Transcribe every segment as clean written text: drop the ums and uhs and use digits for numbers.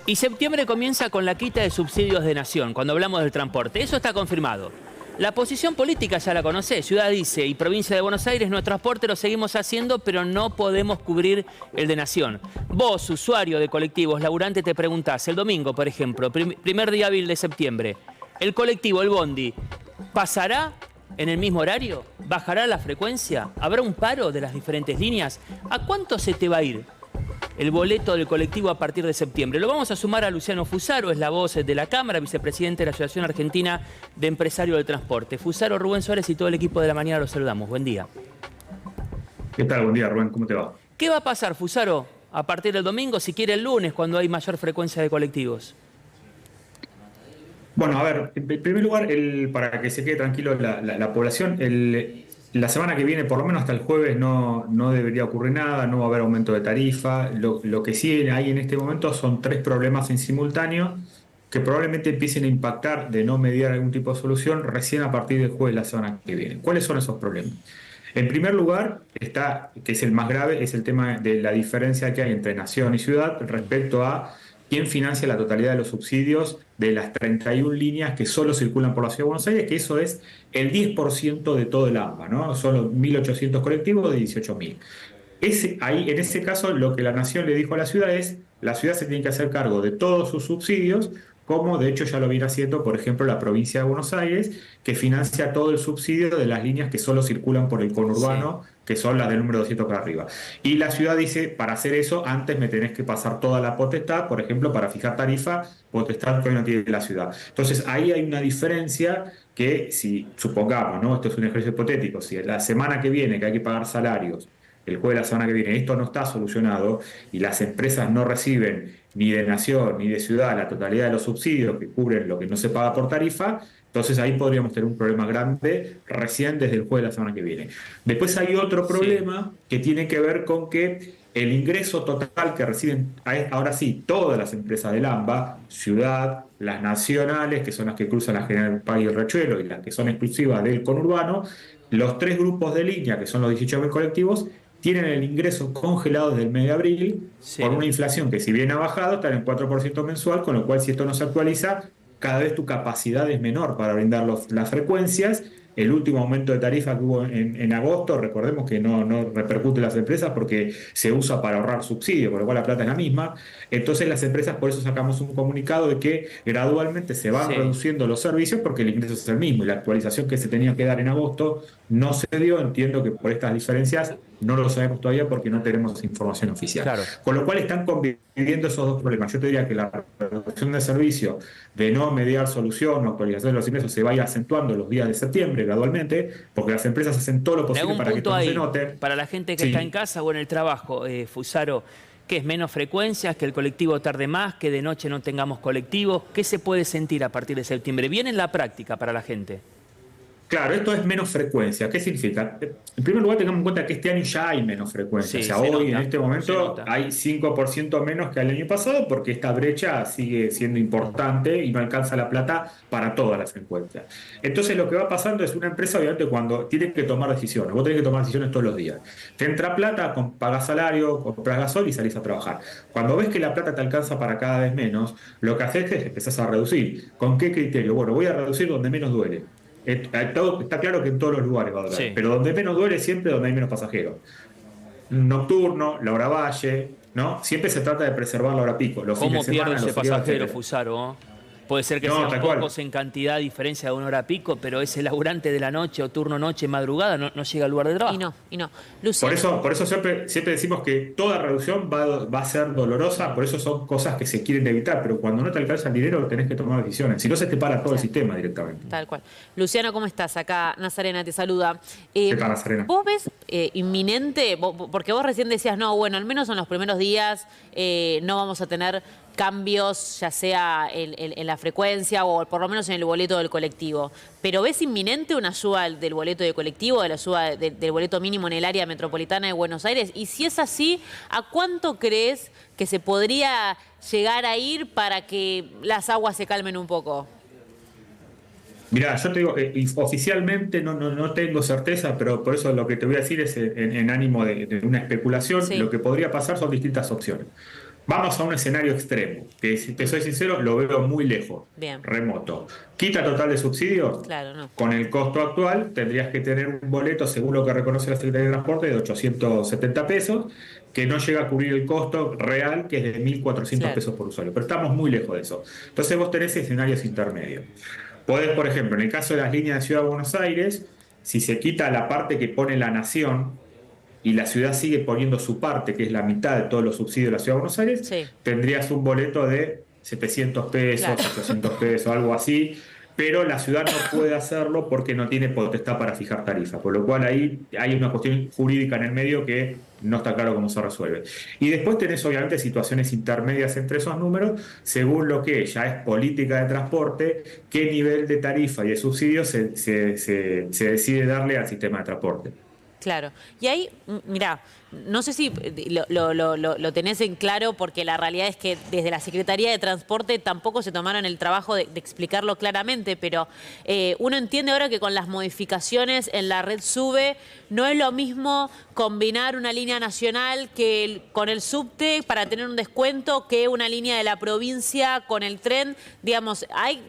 Y septiembre comienza con la quita de subsidios de Nación, cuando hablamos del transporte. Eso está confirmado. La posición política ya la conocés. Ciudad dice, y Provincia de Buenos Aires, nuestro transporte lo seguimos haciendo, pero no podemos cubrir el de Nación. Vos, usuario de colectivos, laburante, te preguntás, el domingo, por ejemplo, primer día hábil de septiembre, ¿el colectivo, el bondi, pasará en el mismo horario? ¿Bajará la frecuencia? ¿Habrá un paro de las diferentes líneas? ¿A cuánto se te va a ir el boleto del colectivo a partir de septiembre? Lo vamos a sumar a Luciano Fusaro, es la voz de la Cámara, vicepresidente de la Asociación Argentina de Empresarios del Transporte. Fusaro, Rubén Suárez y todo el equipo de La Mañana los saludamos. Buen día. ¿Qué tal? Buen día, Rubén. ¿Cómo te va? ¿Qué va a pasar, Fusaro, a partir del domingo, si quiere el lunes, cuando hay mayor frecuencia de colectivos? Bueno, a ver, en primer lugar, para que se quede tranquilo la población, la semana que viene, por lo menos hasta el jueves, no debería ocurrir nada, no va a haber aumento de tarifa. Lo que sí hay en este momento son tres problemas en simultáneo que probablemente empiecen a impactar de no mediar algún tipo de solución recién a partir del jueves de la semana que viene. ¿Cuáles son esos problemas? En primer lugar, que es el más grave, es el tema de la diferencia que hay entre nación y ciudad respecto a quién financia la totalidad de los subsidios de las 31 líneas que solo circulan por la Ciudad de Buenos Aires, que eso es el 10% de todo el AMBA, ¿no? Son los 1.800 colectivos de 18.000. En ese caso, lo que la Nación le dijo a la ciudad es, la ciudad se tiene que hacer cargo de todos sus subsidios, como de hecho ya lo viene haciendo, por ejemplo, la provincia de Buenos Aires, que financia todo el subsidio de las líneas que solo circulan por el conurbano, sí, que son las del número 200 para arriba. Y la ciudad dice, para hacer eso, antes me tenés que pasar toda la potestad, por ejemplo, para fijar tarifa, potestad que hoy no tiene la ciudad. Entonces, ahí hay una diferencia que, si supongamos, ¿no? Esto es un ejercicio hipotético, si la semana que viene que hay que pagar salarios, el jueves de la semana que viene, esto no está solucionado y las empresas no reciben ni de Nación ni de Ciudad la totalidad de los subsidios que cubren lo que no se paga por tarifa, entonces ahí podríamos tener un problema grande recién desde el jueves de la semana que viene. Después hay otro problema que tiene que ver con que el ingreso total que reciben, ahora sí, todas las empresas del AMBA, Ciudad, las nacionales, que son las que cruzan la General Paz y el Riachuelo, y las que son exclusivas del conurbano, los tres grupos de línea, que son los 18.000 colectivos, tienen el ingreso congelado desde el mes de abril, sí, por una inflación que si bien ha bajado, está en el 4% mensual, con lo cual si esto no se actualiza, cada vez tu capacidad es menor para brindar las frecuencias. El último aumento de tarifa que hubo en agosto, recordemos que no repercute en las empresas porque se usa para ahorrar subsidios, por lo cual la plata es la misma. Entonces las empresas, por eso sacamos un comunicado de que gradualmente se van reduciendo los servicios porque el ingreso es el mismo y la actualización que se tenía que dar en agosto no se dio. Entiendo que por estas diferencias no lo sabemos todavía porque no tenemos información oficial. Claro. Con lo cual están conviviendo esos dos problemas. Yo te diría que la reducción de servicio de no mediar solución o actualización de los ingresos se vaya acentuando los días de septiembre gradualmente, porque las empresas hacen todo lo posible para que esto no se note. Para la gente que está en casa o en el trabajo, Fusaro, ¿qué es menos frecuencias, que el colectivo tarde más, que de noche no tengamos colectivos? ¿Qué se puede sentir a partir de septiembre? Bien en la práctica para la gente. Claro, esto es menos frecuencia. ¿Qué significa? En primer lugar, tengamos en cuenta que este año ya hay menos frecuencia. Sí, o sea, hoy, en este momento, hay 5% menos que el año pasado porque esta brecha sigue siendo importante y no alcanza la plata para todas las frecuencias. Entonces, lo que va pasando es una empresa, obviamente, cuando tiene que tomar decisiones. Vos tenés que tomar decisiones todos los días. Te entra plata, pagás salario, compras gasol y salís a trabajar. Cuando ves que la plata te alcanza para cada vez menos, lo que haces es empezás a reducir. ¿Con qué criterio? Bueno, voy a reducir donde menos duele. Está claro que en todos los lugares va a doler, sí, pero donde menos duele siempre donde hay menos pasajeros. Nocturno, la hora valle, ¿no? Siempre se trata de preservar la hora pico. ¿Cómo pierde ese pasajero, Fusaro? Puede ser que sean pocos en cantidad, diferencia de una hora pico, pero ese laburante de la noche o turno noche, madrugada, no llega al lugar de trabajo. Y no. Luciano. Por eso siempre decimos que toda reducción va a ser dolorosa, por eso son cosas que se quieren evitar, pero cuando no te alcanza el dinero tenés que tomar decisiones, si no se te para todo el sistema directamente. Tal cual. Luciano, ¿cómo estás? Acá Nazarena te saluda. ¿Qué tal, Nazarena? ¿Vos ves inminente, porque vos recién decías, no, bueno, al menos en los primeros días no vamos a tener cambios, ya sea en la frecuencia o por lo menos en el boleto del colectivo. ¿Pero ves inminente una suba del boleto de colectivo, de la suba del boleto mínimo en el área metropolitana de Buenos Aires? Y si es así, ¿a cuánto crees que se podría llegar a ir para que las aguas se calmen un poco? Mirá, yo te digo, oficialmente no tengo certeza, pero por eso lo que te voy a decir es en ánimo de una especulación. Sí. Lo que podría pasar son distintas opciones. Vamos a un escenario extremo, que si te soy sincero, lo veo muy lejos, Bien. remoto. ¿Quita total de subsidios? Claro, no. Con el costo actual tendrías que tener un boleto, según lo que reconoce la Secretaría de Transporte, de 870 pesos, que no llega a cubrir el costo real, que es de 1.400 Claro. pesos por usuario. Pero estamos muy lejos de eso. Entonces vos tenés escenarios intermedios. Podés, por ejemplo, en el caso de las líneas de Ciudad de Buenos Aires, si se quita la parte que pone la nación, y la ciudad sigue poniendo su parte, que es la mitad de todos los subsidios de la Ciudad de Buenos Aires, Sí. tendrías un boleto de 700 pesos, Claro. 800 pesos, algo así, pero la ciudad no puede hacerlo porque no tiene potestad para fijar tarifa, por lo cual ahí hay una cuestión jurídica en el medio que no está claro cómo se resuelve. Y después tenés obviamente situaciones intermedias entre esos números, según lo que ya es política de transporte, qué nivel de tarifa y de subsidio se decide darle al sistema de transporte. Claro. Y ahí, mirá, no sé si lo tenés en claro, porque la realidad es que desde la Secretaría de Transporte tampoco se tomaron el trabajo de explicarlo claramente, pero uno entiende ahora que con las modificaciones en la red SUBE no es lo mismo combinar una línea nacional con el subte para tener un descuento que una línea de la provincia con el tren. Digamos, hay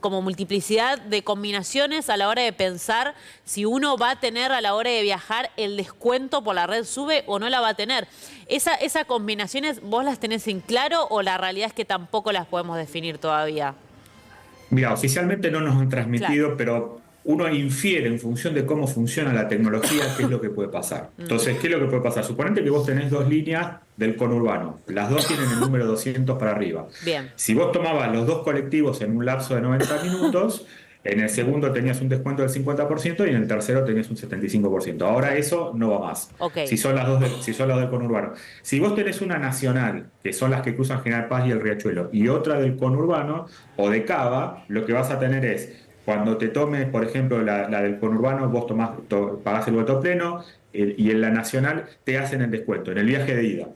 como multiplicidad de combinaciones a la hora de pensar si uno va a tener a la hora de viajar el descuento por la red SUBE o no la va a tener. ¿Esas combinaciones vos las tenés en claro o la realidad es que tampoco las podemos definir todavía? Mira, oficialmente no nos han transmitido, Claro. pero uno infiere en función de cómo funciona la tecnología qué es lo que puede pasar. Entonces, ¿qué es lo que puede pasar? Suponete que vos tenés dos líneas del conurbano, las dos tienen el número 200 para arriba. Bien. Si vos tomabas los dos colectivos en un lapso de 90 minutos, en el segundo tenías un descuento del 50% y en el tercero tenías un 75%. Ahora eso no va más. Ok. Si son las dos si son las del conurbano. Si vos tenés una nacional, que son las que cruzan General Paz y el Riachuelo, y otra del conurbano o de Cava, lo que vas a tener es, cuando te tomes, por ejemplo, la del conurbano, vos pagás el boleto pleno y en la nacional te hacen el descuento, en el viaje de ida.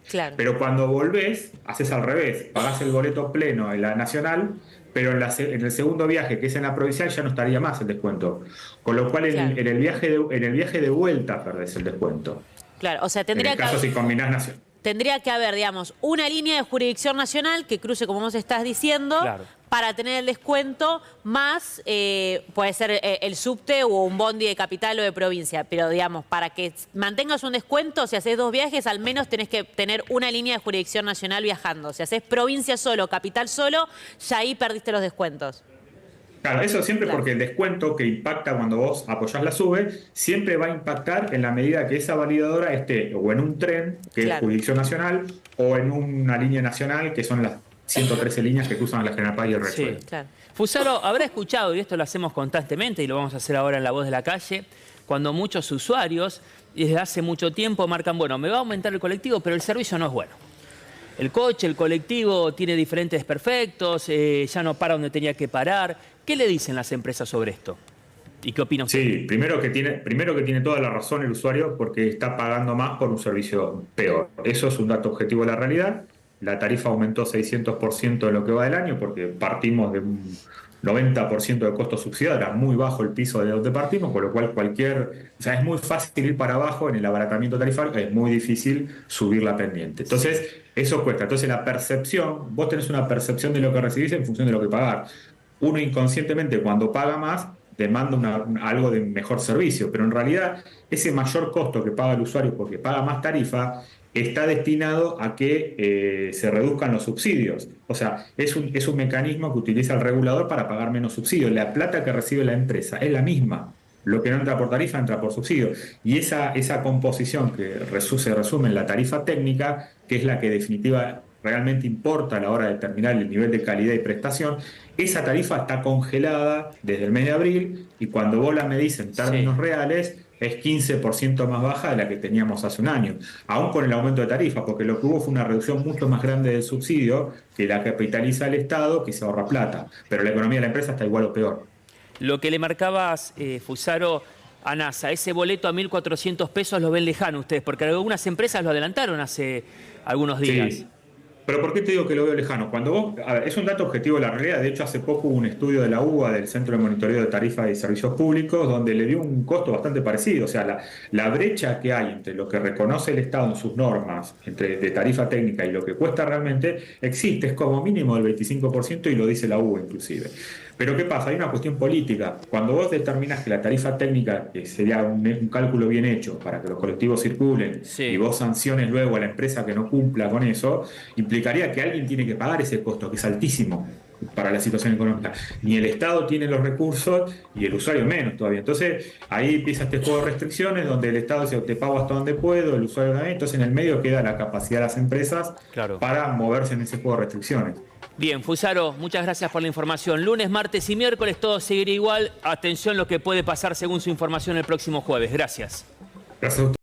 Claro. Pero cuando volvés, haces al revés, pagás el boleto pleno en la nacional, pero en el segundo viaje, que es en la provincial, ya no estaría más el descuento. Con lo cual, Claro. en el viaje de vuelta perdés el descuento. Claro, o sea, En el caso si combinás nacional. tendría que haber, digamos, una línea de jurisdicción nacional que cruce, como vos estás diciendo, Claro. para tener el descuento, más puede ser el subte o un bondi de capital o de provincia. Pero, digamos, para que mantengas un descuento, si haces dos viajes, al menos tenés que tener una línea de jurisdicción nacional viajando. Si haces provincia solo, capital solo, ya ahí perdiste los descuentos. Claro, eso siempre Claro. porque el descuento que impacta cuando vos apoyás la SUBE siempre va a impactar en la medida que esa validadora esté o en un tren, que Claro. es jurisdicción nacional, o en una línea nacional, que son las 113 líneas que cruzan la General Paz y el Riachuelo. Sí. Claro. Fusaro habrá escuchado, y esto lo hacemos constantemente y lo vamos a hacer ahora en La Voz de la Calle, cuando muchos usuarios desde hace mucho tiempo marcan, bueno, me va a aumentar el colectivo, pero el servicio no es bueno. El coche, el colectivo tiene diferentes desperfectos, ya no para donde tenía que parar. ¿Qué le dicen las empresas sobre esto? ¿Y qué opina usted? Sí, primero que tiene toda la razón el usuario porque está pagando más por un servicio peor. Eso es un dato objetivo de la realidad. La tarifa aumentó 600% en lo que va del año porque partimos de un 90% de costo subsidiado, era muy bajo el piso de donde partimos, con lo cual o sea, es muy fácil ir para abajo en el abaratamiento tarifario, es muy difícil subir la pendiente. Entonces, eso cuesta. Entonces, la percepción, vos tenés una percepción de lo que recibís en función de lo que pagás. Uno inconscientemente cuando paga más demanda algo de mejor servicio, pero en realidad ese mayor costo que paga el usuario porque paga más tarifa está destinado a que se reduzcan los subsidios. O sea, es un mecanismo que utiliza el regulador para pagar menos subsidios. La plata que recibe la empresa es la misma. Lo que no entra por tarifa entra por subsidio. Y esa composición que se resume en la tarifa técnica, que es la que definitiva realmente importa a la hora de determinar el nivel de calidad y prestación, esa tarifa está congelada desde el mes de abril y cuando vos la medís en términos reales es 15% más baja de la que teníamos hace un año, aún con el aumento de tarifa, porque lo que hubo fue una reducción mucho más grande del subsidio que la capitaliza el Estado, que se ahorra plata, pero la economía de la empresa está igual o peor. Lo que le marcabas, Fusaro, a NASA, ese boleto a 1.400 pesos lo ven lejano ustedes, porque algunas empresas lo adelantaron hace algunos días. Sí. Pero ¿por qué te digo que lo veo lejano? Cuando vos, a ver, es un dato objetivo de la realidad. De hecho, hace poco hubo un estudio de la UBA, del Centro de Monitoreo de Tarifas y Servicios Públicos, donde le dio un costo bastante parecido. O sea, la brecha que hay entre lo que reconoce el Estado en sus normas, entre de tarifa técnica y lo que cuesta realmente, existe, es como mínimo del 25% y lo dice la UBA inclusive. Pero ¿qué pasa? Hay una cuestión política. Cuando vos determinás que la tarifa técnica, que sería un cálculo bien hecho para que los colectivos circulen, Sí. y vos sanciones luego a la empresa que no cumpla con eso, implicaría que alguien tiene que pagar ese costo, que es altísimo para la situación económica. Ni el Estado tiene los recursos y el usuario menos todavía. Entonces, ahí empieza este juego de restricciones donde el Estado dice, te pago hasta donde puedo, el usuario también. Entonces, en el medio queda la capacidad de las empresas Claro. para moverse en ese juego de restricciones. Bien, Fusaro, muchas gracias por la información. Lunes, martes y miércoles todo seguirá igual. Atención lo que puede pasar según su información el próximo jueves. Gracias. Gracias a ustedes.